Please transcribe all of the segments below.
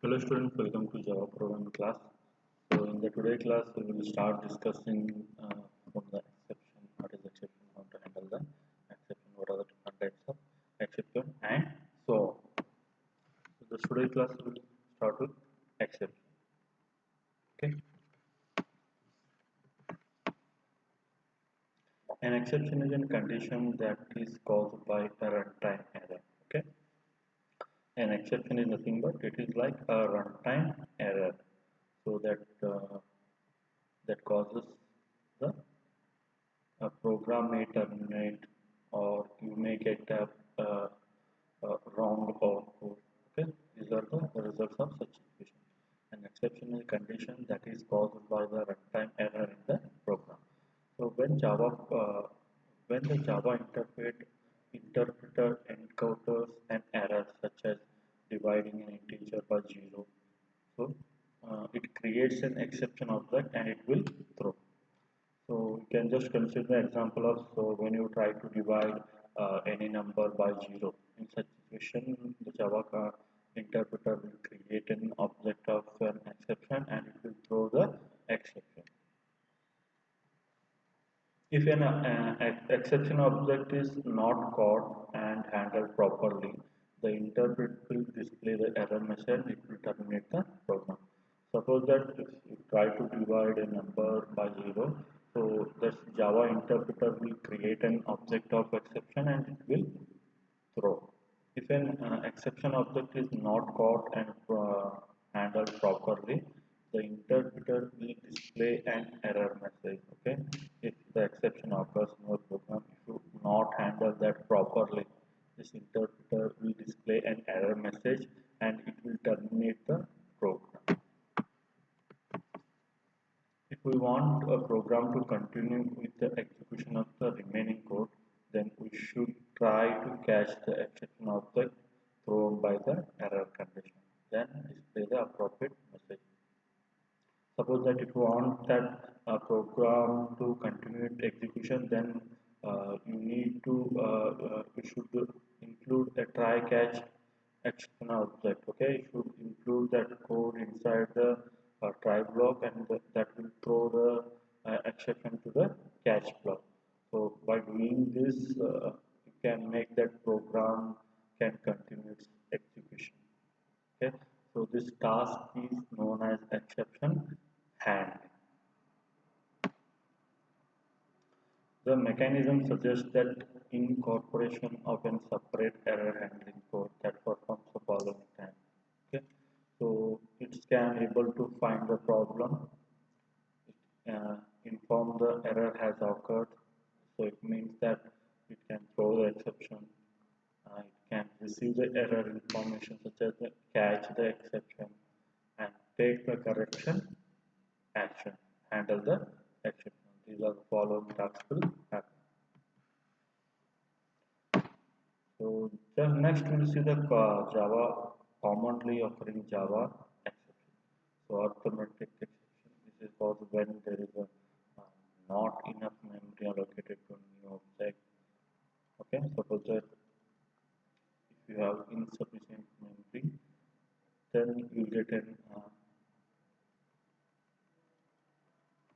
Hello students, welcome to Java programming class. So in the today class, we will start discussing from the exception, what is exception, how to handle the exception, what are the different types of exception, and so on. So the today class will start with exception. Okay, an exception is a condition that is caused by a runtime error. Okay, an exception is nothing but it is like a runtime error, so that causes the program may terminate or you may get a wrong output. Okay, these are the results of such situation. An exceptional condition that is caused by the runtime error in the program. So when the Java interpreter encounters an error such as dividing an integer by zero, so it creates an exception object and it will throw. So you can just consider the example of so when you try to divide any number by zero. In such situation, the Java interpreter will create an object of an exception and it will throw the exception. If an exception object is not caught and handled properly, the interpreter will display the error message. It will terminate the program. Suppose that if you try to divide a number by zero, so this Java interpreter will create an object of exception and it will throw. If an exception object is not caught and handled properly, the interpreter will display an error message. Okay, if the exception occurs in your program, if you not handle that properly, this interpreter will display an error message and it will terminate the program. If we want a program to continue with the execution of the remaining code, then we should try to catch the exception object thrown by the error condition. Then display the appropriate message. Suppose that if you want that program to continue its execution, then you should include a try catch action object. Okay, you should include that code inside the try block, and that will throw the exception to the catch block. So by doing this, you can make that program can continue its execution. Okay, so this task is known as exception handling. The mechanism suggests that incorporation of a separate error handling code that performs the following time. Okay, so it can able to find the problem, inform the error has occurred. So it means that it can throw the exception. It can receive the error information such as catch the exception and take the correction action, handle the exception. These are the following tasks will happen. So just next we'll see the Java commonly occurring Java exception. So arithmetic exception. This is caused when there is a not enough memory allocated to a new object. Okay, suppose that if you have insufficient memory, then you get an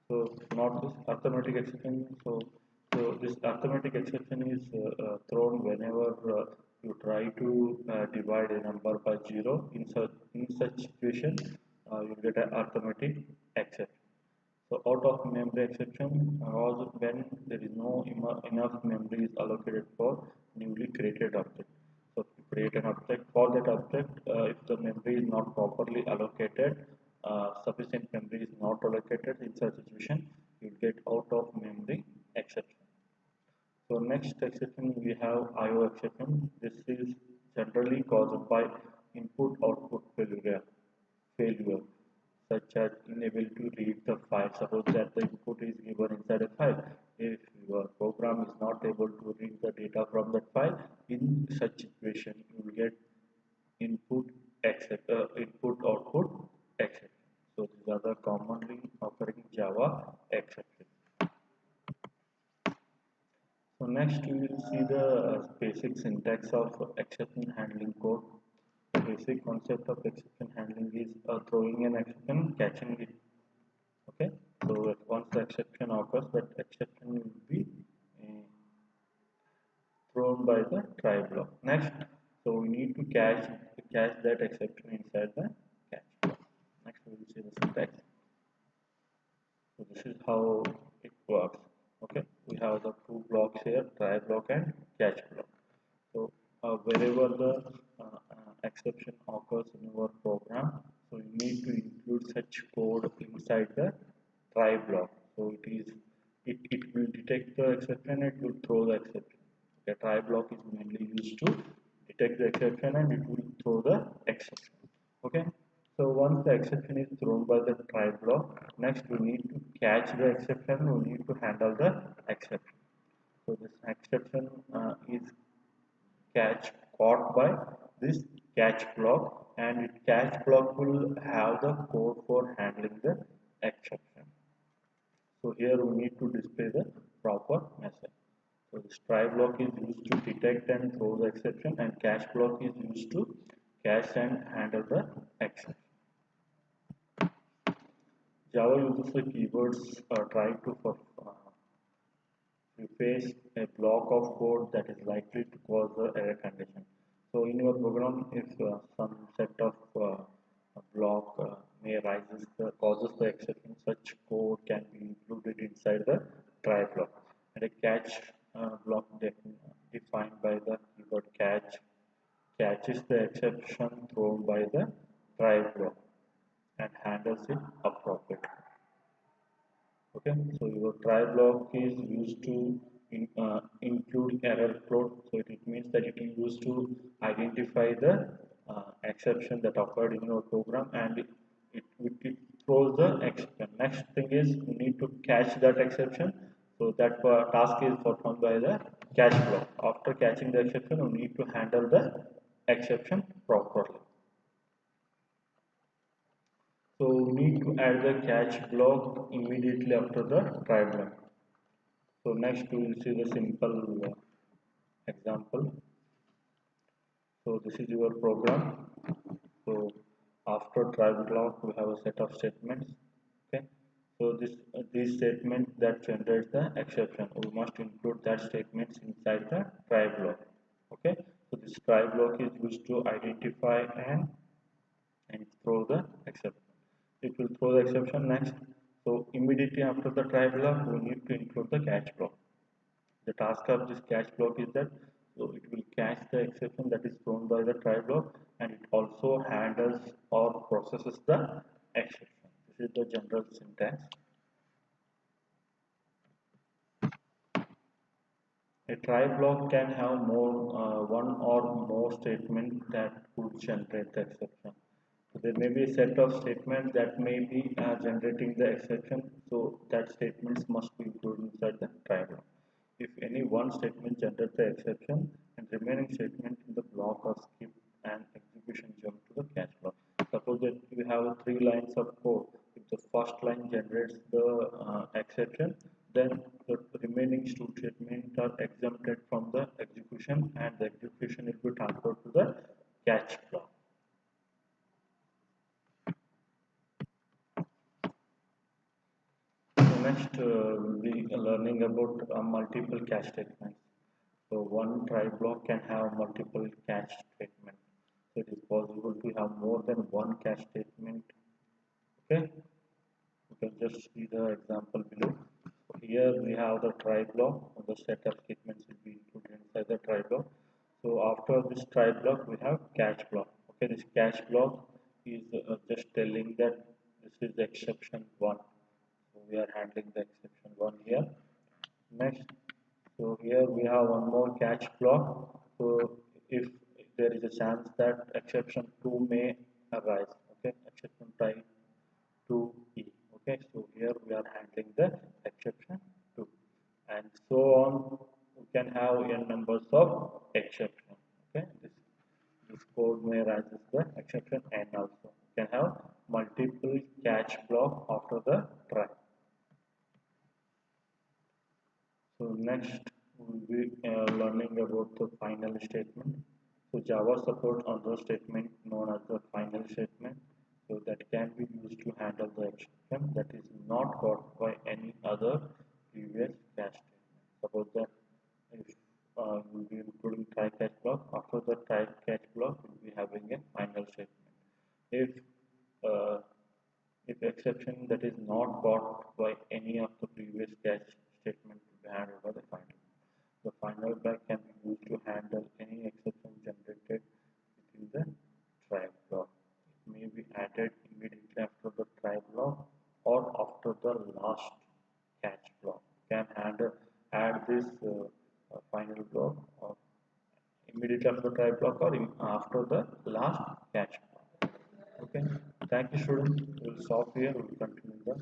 so not this arithmetic exception. So this arithmetic exception is thrown whenever you try to divide a number by zero. In such situation, you get an arithmetic exception. So out of memory exception was when there is no enough memory is allocated for newly created object. So to create an object for that object, if the memory is not properly allocated, sufficient memory is not allocated in such situation, you get out of memory exception. So next exception we have IO exception. This is generally caused by input-output failure, such as unable to read the file. Suppose that the input is given inside a file. If your program is not able to read the data from that file, in such situation you will get input output exception. So these are the commonly occurring Java exception. So next we will see the basic syntax of exception handling code. basic concept of exception handling is throwing an exception, catching it. Okay, so once the exception occurs, that exception will be uh, thrown by the try block. Next, so we need to catch that exception inside the catch block. Next, we will see the syntax. So this is how it works. Okay, we have the two blocks here, try block and catch block. So wherever the exception occurs in your program, so you need to include such code inside the try block. So it will detect the exception, it will throw the exception. The try block is mainly used to detect the exception and it will throw the exception. Okay. So once the exception is thrown by the try block, next we need to catch the exception, we need to handle the exception. So this exception is caught by this catch block, and catch block will have the code for handling the exception. So here we need to display the proper message. So this try block is used to detect and throw the exception, and catch block is used to catch and handle the exception. Java uses the keywords try to you face a block of code that is likely to cause the error condition. So in your program, if some set of block may causes the exception, such code can be included inside the try block. And a catch block defined by the keyword catches the exception thrown by the try block and handles it appropriately. Okay, so your try block is used to include error code. So it means that it is used to identify the exception that occurred in your program, and it throws the exception. Next thing is you need to catch that exception. So that task is performed by the catch block. After catching the exception, you need to handle the exception properly. So we need to add the catch block immediately after the try block. So next we will see the simple example. So this is your program. So after try block we have a set of statements. Okay. So this statement that generates the exception, we must include that statements inside the try block. Okay. So this try block is used to identify and throw the exception. It will throw the exception next. So immediately after the try block, we need to include the catch block. The task of this catch block is that so it will catch the exception that is thrown by the try block, and it also handles or processes the exception. This is the general syntax. A try block can have one or more statements that could generate the exception. So there may be a set of statements that may be generating the exception, so that statements must be included inside the try block. If any one statement generates the exception and remaining statement in the block are skipped and execution jump to the catch block. Suppose that you have three lines of code. If the first line generates the exception, then the remaining two statements are exempted from the execution, and the execution will be transferred to the catch block. So next we'll be learning about multiple catch statements. So one try block can have multiple catch statements. So it is possible to have more than one catch statement. Okay, you can just see the example below. So here we have the try block. The set of statements will be included inside the try block. So after this try block, we have catch block. Okay, this catch block is just telling that this is the exception one. So we are handling the exception one here. Next, so here we have one more catch block. So if there is a chance that exception 2 may arise, okay, exception type 2e. Okay, so here we are handling the exception 2, and so on. We can have n numbers of exception. Okay, this code may rise the exception n also. We can have multiple catch block after the try. So next we will be learning about the final statement. So Java supports another statement known as the final statement. So that can be used to handle the exception that is not caught by any other previous catch statement. Suppose that if you will be including try catch block, after the try catch block we will be having a final statement. If uh, if exception that is not caught by any of the previous catch statement to be handled by the final. The final flag can be used to handle any exception generated within the try block. It may be added immediately after the try block or after the last catch block. Can handle add this final block or immediately after the try block or after the last catch block. Okay. Thank you, students. We'll stop here. We'll continue the